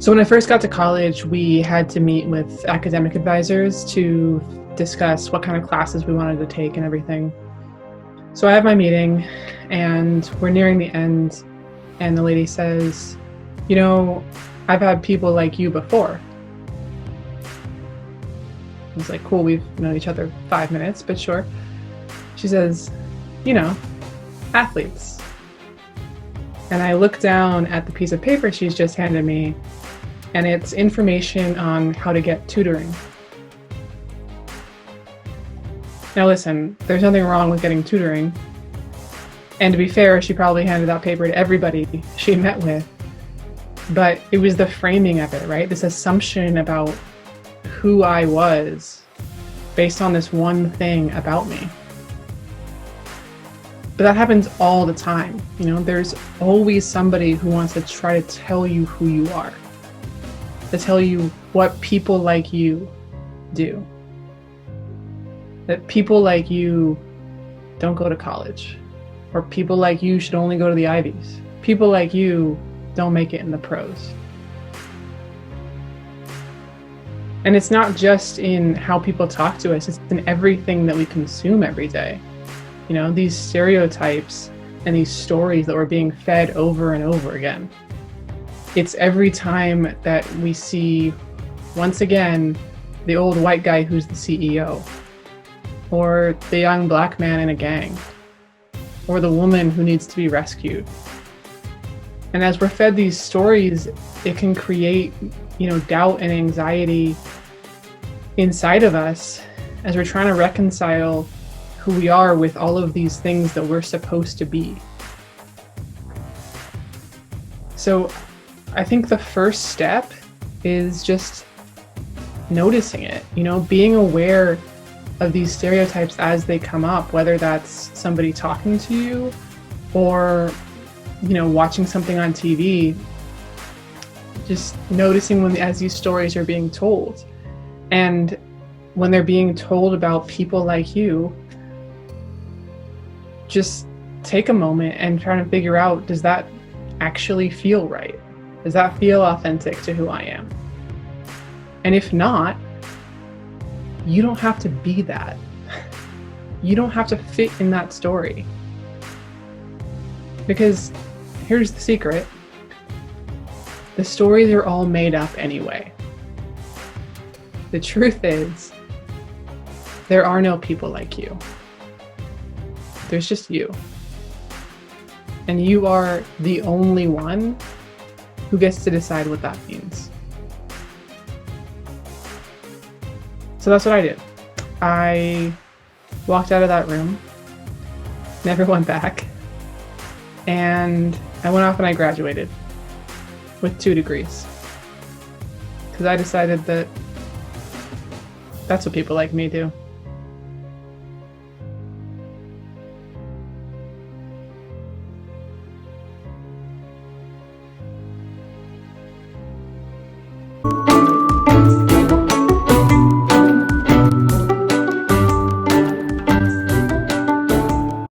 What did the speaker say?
So when I first got to college, we had to meet with academic advisors to discuss what kind of classes we wanted to take and everything. So I have my meeting and we're nearing the end, and the lady says, "You know, I've had people like you before." I was like, cool, we've known each other 5 minutes, but sure. She says, "You know, athletes." And I look down at the piece of paper she's just handed me, and it's information on how to get tutoring. Now listen, there's nothing wrong with getting tutoring. And to be fair, she probably handed out paper to everybody she met with. But it was the framing of it, right? This assumption about who I was based on this one thing about me. But that happens all the time. You know, there's always somebody who wants to try to tell you who you are, to tell you what people like you do. That people like you don't go to college, or people like you should only go to the Ivies. People like you don't make it in the pros. And it's not just in how people talk to us, it's in everything that we consume every day. You know, these stereotypes and these stories that we're being fed over and over again. It's every time that we see, once again, the old white guy who's the CEO, or the young black man in a gang, or the woman who needs to be rescued. And as we're fed these stories, it can create, you know, doubt and anxiety inside of us as we're trying to reconcile who we are with all of these things that we're supposed to be. So I think the first step is just noticing it, you know, being aware of these stereotypes as they come up, whether that's somebody talking to you or, you know, watching something on TV, just noticing as these stories are being told. And when they're being told about people like you, just take a moment and try to figure out, does that actually feel right? Does that feel authentic to who I am? And if not, you don't have to be that. You don't have to fit in that story. Because here's the secret. The stories are all made up anyway. The truth is, there are no people like you. There's just you. And you are the only one who gets to decide what that means. So that's what I did. I walked out of that room, never went back, and I went off and I graduated with 2 degrees. Because I decided that that's what people like me do.